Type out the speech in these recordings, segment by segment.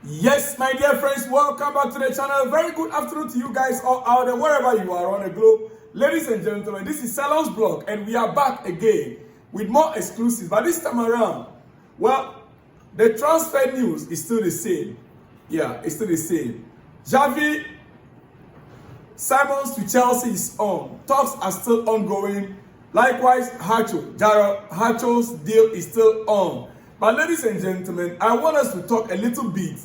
Yes, my dear friends, welcome back to the channel. Very good afternoon to you guys all out there, wherever you are on the globe. Ladies and gentlemen, this is Salon's blog, and we are back again with more exclusives. But this time around, well, the transfer news is still the same. Yeah, it's still the same. Xavi Simons to Chelsea is on. Talks are still ongoing. Likewise, Hacho's deal is still on. But ladies and gentlemen, I want us to talk a little bit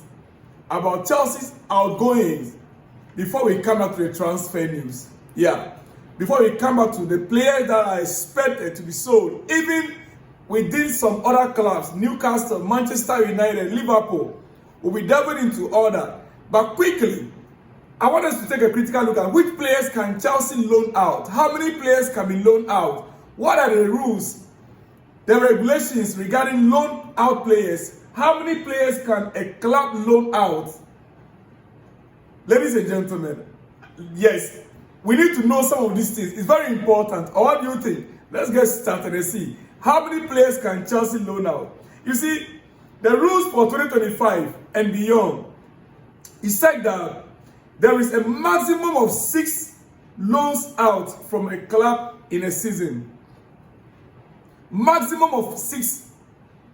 about Chelsea's outgoings before we come back to the transfer news. Yeah, before we come back to the players that are expected to be sold, even within some other clubs, Newcastle, Manchester United, Liverpool, we'll be delving into all that. But quickly, I want us to take a critical look at which players can Chelsea loan out. How many players can be loaned out? What are the rules, the regulations regarding loan out players? How many players can a club loan out? Ladies and gentlemen, yes, we need to know some of these things. It's very important. Or what do you think? Let's get started and see. How many players can Chelsea loan out? You see, the rules for 2025 and beyond, it said that there is a maximum of 6 loans out from a club in a season. Maximum of 6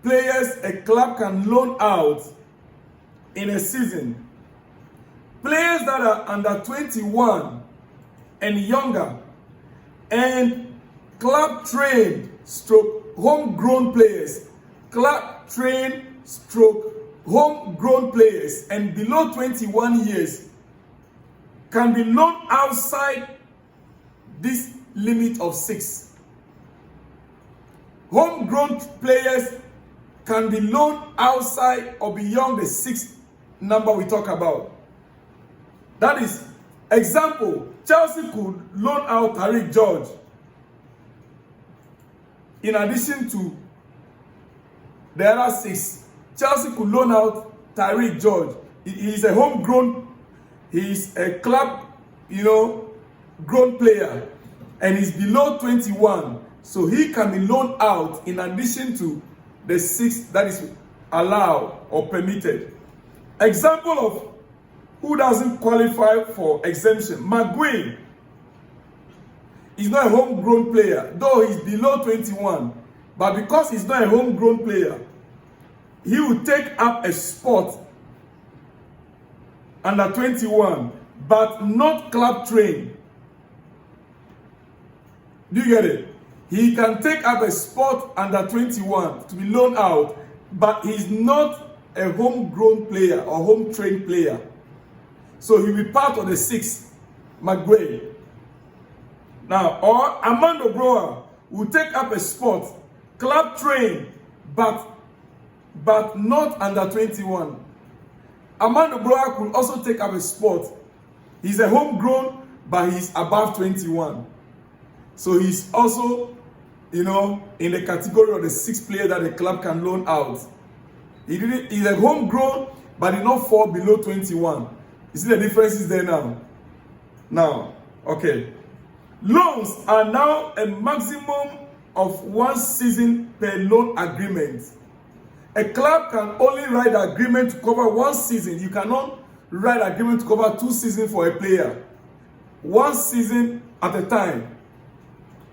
players a club can loan out in a season. Players that are under 21 and younger, and club trained stroke homegrown players, club trained stroke homegrown players and below 21 years can be loaned outside this limit of 6. Homegrown players can be loaned outside or beyond the 6th number we talk about. That is, example, Chelsea could loan out Tariq George in addition to the other 6. Chelsea could loan out Tariq George. He is a homegrown, he is a club, grown player, and he's below 21. So he can be loaned out in addition to the 6th that is allowed or permitted. Example of who doesn't qualify for exemption. McGuinn is not a homegrown player, though he's below 21. But because he's not a homegrown player, he will take up a spot under 21, but not club trained. Do you get it? He can take up a spot under 21 to be loaned out, but he's not a homegrown player or home trained player. So he'll be part of the 6th, McGuire. Now, or Armando Broa will take up a spot, club trained, but not under 21. Armando Broa could also take up a spot. He's a homegrown, but he's above 21. So he's also, in the category of the 6th player that the club can loan out. He's a homegrown, but he did not fall below 21. You see the differences there now? Now, okay. Loans are now a maximum of 1 season per loan agreement. A club can only write the agreement to cover 1 season. You cannot write agreement to cover 2 seasons for a player. 1 season at a time.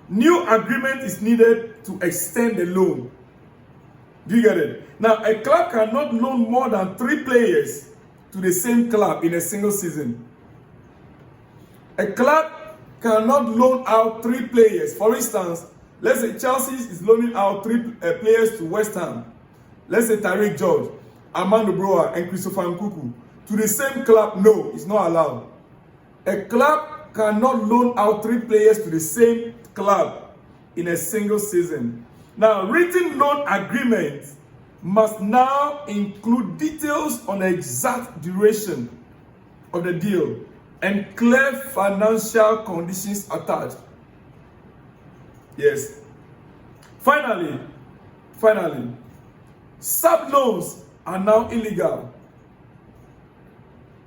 New agreement is needed to extend the loan. Do you get it? Now, a club cannot loan more than 3 players to the same club in a single season. A club cannot loan out 3 players. For instance, let's say Chelsea is loaning out 3 players to West Ham. Let's say Tariq George, Armando Broa, and Christopher Nkuku. To the same club, no, it's not allowed. A club cannot loan out 3 players to the same club in a single season. Now, written loan agreements must now include details on the exact duration of the deal and clear financial conditions attached. Yes. Finally, sub-loans are now illegal.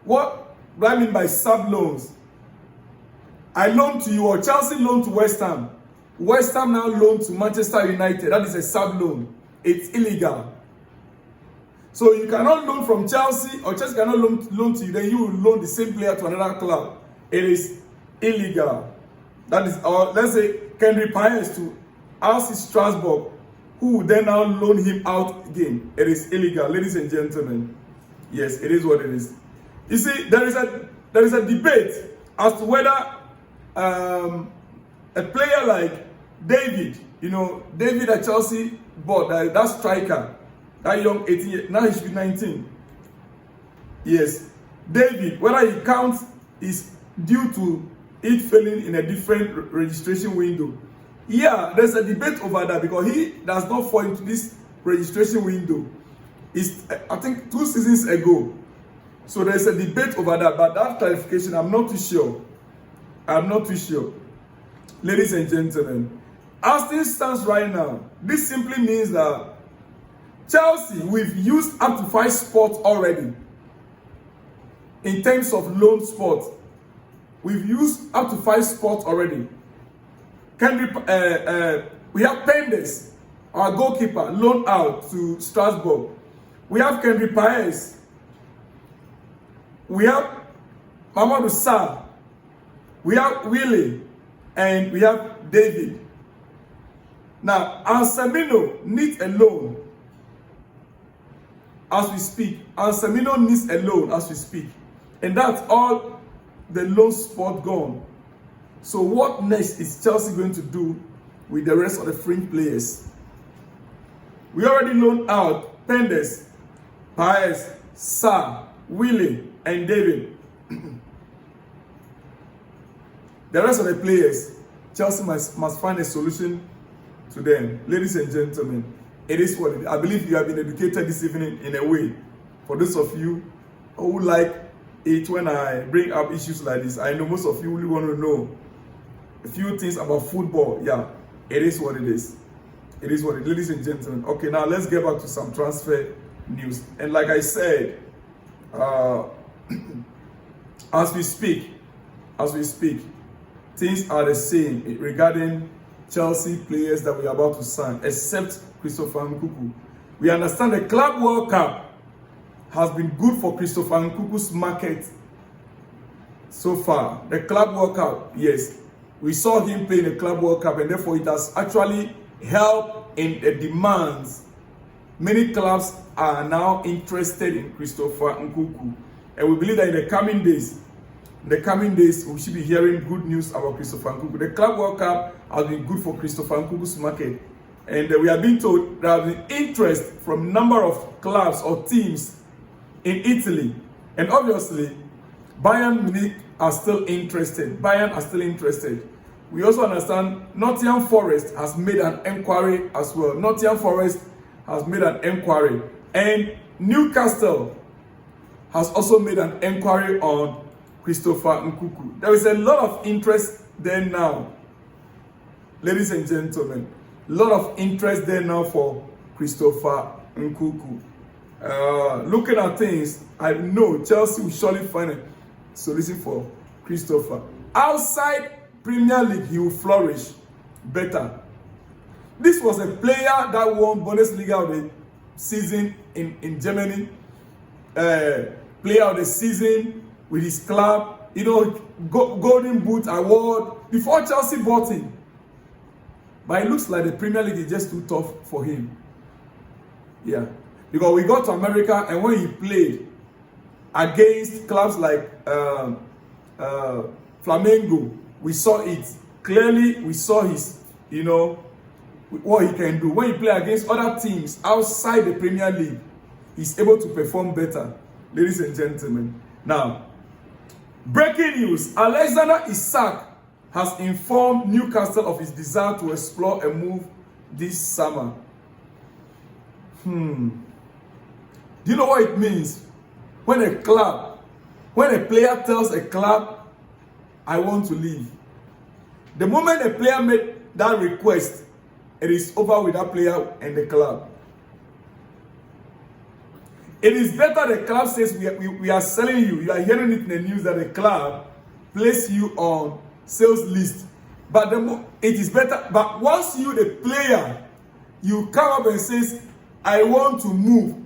What do I mean by sub-loans? I loan to you, or Chelsea loan to West Ham. West Ham now loan to Manchester United. That is a sub-loan. It's illegal. So you cannot loan from Chelsea, or Chelsea cannot loan to you, then you will loan the same player to another club. It is illegal. That is, or let's say, Kendrick Paez to RC Strasbourg, who will then now loan him out again. It is illegal, ladies and gentlemen. Yes, it is what it is. You see, there is a debate as to whether a player like David, David at Chelsea bought, that striker, that young 18 years, now he should be 19. Yes, David, whether he counts is due to it failing in a different registration window. Yeah, there's a debate over that because he does not fall into this registration window. It's, I think, 2 seasons ago. So there's a debate over that, but that clarification, I'm not too sure. I'm not too sure. Ladies and gentlemen, as things stands right now, this simply means that Chelsea, we've used up to 5 spots already. In terms of loan spots, we've used up to 5 spots already. We have Pendes, our goalkeeper, loaned out to Strasbourg. We have Kendrick Paez. We have Mamadou Sarr. We have Willie. And we have David. Now, Anselmino needs a loan as we speak. Anselmino needs a loan as we speak. And that's all the loan spot gone. So what next is Chelsea going to do with the rest of the fringe players? We already loaned out Pendes, Paez, Sarr, Willie, and David. The rest of the players, Chelsea must find a solution to them. Ladies and gentlemen, it is what it is. I believe you have been educated this evening in a way. For those of you who like it when I bring up issues like this, I know most of you really want to know a few things about football. Yeah, it is what it is. It is what it is, ladies and gentlemen. Okay, now let's get back to some transfer news. And like I said, as we speak, things are the same regarding Chelsea players that we are about to sign, except Christopher Nkunku. We understand the Club World Cup has been good for Christopher Nkunku's market so far. The Club World Cup, yes. We saw him play in the Club World Cup, and therefore it has actually helped in the demands. Many clubs are now interested in Christopher Nkunku. And we believe that in the coming days, we should be hearing good news about Christopher Nkunku. The Club World Cup has been good for Christopher Nkunku's market. And we are being told there has been interest from a number of clubs or teams in Italy. And obviously, Bayern Munich are still interested. We also understand Nottingham Forest has made an inquiry as well. Nottingham Forest has made an inquiry. And Newcastle has also made an inquiry on Christopher Nkunku. There is a lot of interest there now. Ladies and gentlemen, a lot of interest there now for Christopher Nkunku. Looking at things, I know Chelsea will surely find a solution for Christopher. Outside Premier League, he will flourish better. This was a player that won Bundesliga of the season in Germany. Player of the season with his club. Golden Boot award before Chelsea bought him. But it looks like the Premier League is just too tough for him. Yeah. Because we got to America, and when he played against clubs like Flamengo, we saw it. Clearly, we saw his, what he can do. When he plays against other teams outside the Premier League, he's able to perform better. Ladies and gentlemen. Now, breaking news. Alexander Isak has informed Newcastle of his desire to explore a move this summer. Do you know what it means? When a player tells a club, I want to leave. The moment a player made that request, it is over with that player and the club. It is better the club says we are selling you. You are hearing it in the news that the club place you on sales list. But it is better. But once you, the player, you come up and says, I want to move.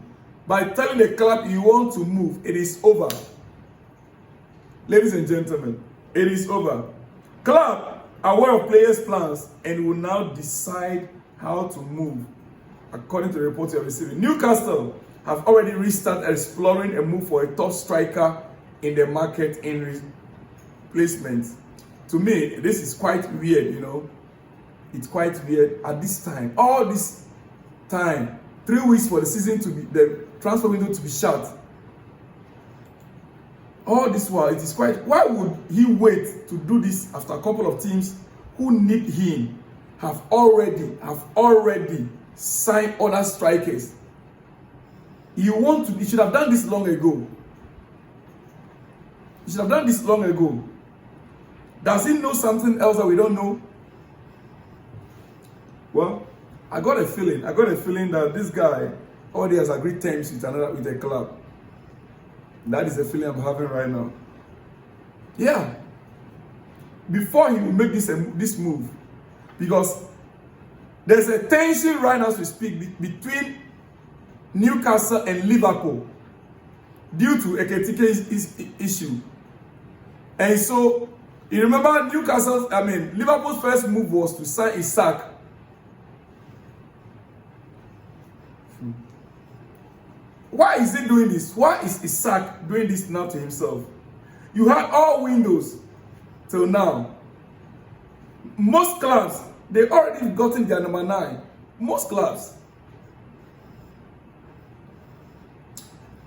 by telling the club you want to move, it is over. Ladies and gentlemen, it is over. Club are aware of players' plans and will now decide how to move, according to the report you are receiving. Newcastle have already restarted exploring a move for a top striker in the market in replacement. To me, this is quite weird, you know. It's quite weird at this time. All this time, 3 weeks for the season to be, the transfer window to be shut. All this while, it is quite, why would he wait to do this after a couple of teams who need him have already signed other strikers? He should have done this long ago. He should have done this long ago. Does he know something else that we don't know? Well, I got a feeling that this guy already has agreed terms with a club. That is the feeling I'm having right now. Yeah. Before he will make this move, because there's a tension right now as we speak between Newcastle and Liverpool due to Ekitike's issue. And so, you remember Liverpool's first move was to sign Isak. Why is he doing this? Why is Isak doing this now to himself? You had all windows till now. Most clubs, they already gotten their number 9. Most clubs.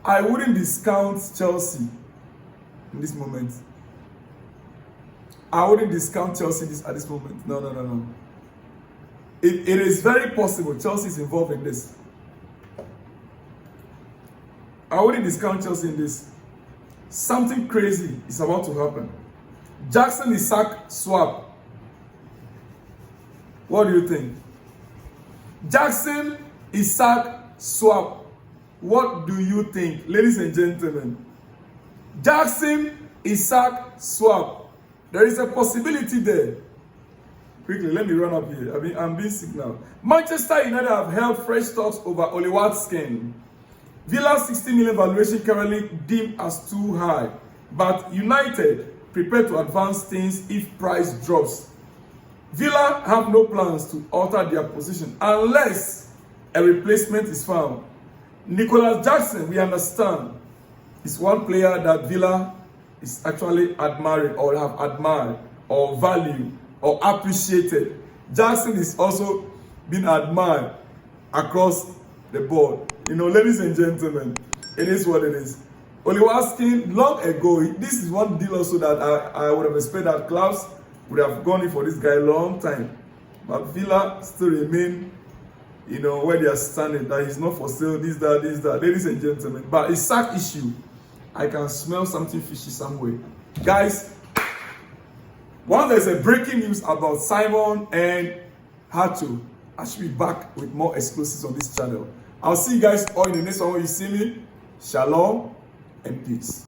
I wouldn't discount Chelsea in this moment. I wouldn't discount Chelsea at this moment. No. It is very possible Chelsea is involved in this. I wouldn't discount Chelsea in this. Something crazy is about to happen. Jackson Isak swap. What do you think? Jackson Isak swap. What do you think, ladies and gentlemen? Jackson Isak swap. There is a possibility there. Quickly, let me run up here. I'm being sick now. Manchester United have held fresh talks over Oli Watkins. Villa's 60 million valuation currently deemed as too high, but United prepared to advance things if price drops. Villa have no plans to alter their position unless a replacement is found. Nicholas Jackson, we understand, is one player that Villa is actually admiring or have admired or valued or appreciated. Jackson is also being admired across the board. You know, ladies and gentlemen, it is what it is. Oli Watkins, long ago, this is one deal also that I would have expected that clubs would have gone in for this guy a long time. But Villa still remain, you know, where they are standing, that he's not for sale, this, that. Ladies and gentlemen, but Isak issue, I can smell something fishy somewhere. Guys, once there's a breaking news about Simon and Hato, I should be back with more exclusives on this channel. I'll see you guys all in the next one when you see me. Shalom and peace.